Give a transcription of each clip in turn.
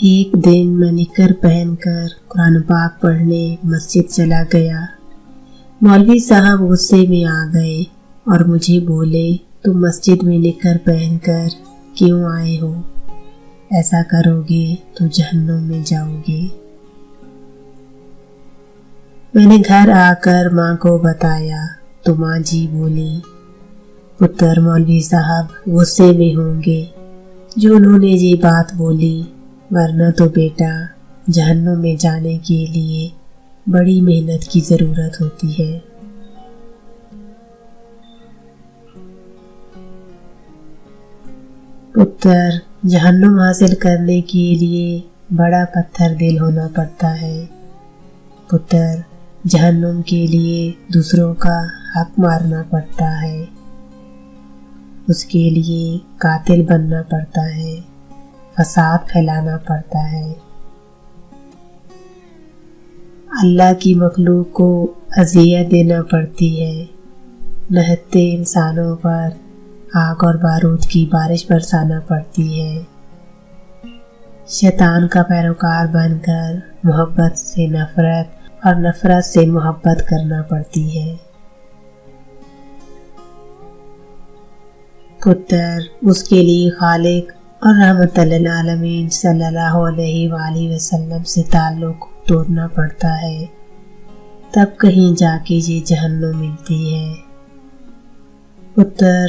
ایک دن میں نکر پہن کر قرآن پاک پڑھنے مسجد چلا گیا۔ مولوی صاحب غصے میں آ گئے اور مجھے بولے، تم مسجد میں نکر پہن کر کیوں آئے ہو؟ ایسا کرو گے تو جہنم میں جاؤ گے۔ میں نے گھر آ کر ماں کو بتایا تو ماں جی بولی، پتر مولوی صاحب غصے میں ہوں گے جو انہوں نے یہ بات بولی، ورنہ تو بیٹا جہنم میں جانے کے لیے بڑی محنت کی ضرورت ہوتی ہے۔ پتر جہنم حاصل کرنے کے لیے بڑا پتھر دل ہونا پڑتا ہے۔ پتر جہنم کے لیے دوسروں کا حق مارنا پڑتا ہے، اس کے لیے قاتل بننا پڑتا ہے، فساد پھیلانا پڑتا ہے۔ اللہ کی مخلوق کو اذیت دینا پڑتی ہے، نہتے انسانوں پر آگ اور بارود کی بارش برسانا پڑتی ہے، شیطان کا پیروکار بن کر محبت سے نفرت اور نفرت سے محبت کرنا پڑتی ہے۔ پتر اس کے لیے خالق اور رحمت للعالمین صلی اللہ علیہ وآلہ وسلم سے تعلق توڑنا پڑتا ہے، تب کہیں جا کے یہ جہنم ملتی ہے۔ پتر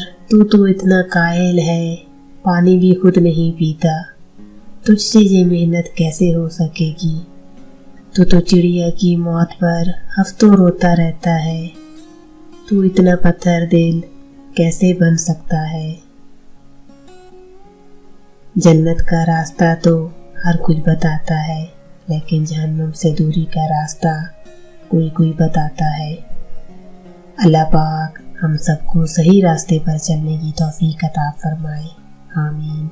تو اتنا کاہل ہے، پانی بھی خود نہیں پیتا، تجھ سے یہ محنت کیسے ہو سکے گی؟ تو چڑیا کی موت پر ہفتوں روتا رہتا ہے، تو اتنا پتھر دل کیسے بن سکتا ہے؟ جنت کا راستہ تو ہر کچھ بتاتا ہے، لیکن جہنم سے دوری کا راستہ کوئی بتاتا ہے۔ اللہ پاک ہم سب کو صحیح راستے پر چلنے کی توفیق عطا فرمائے، آمین۔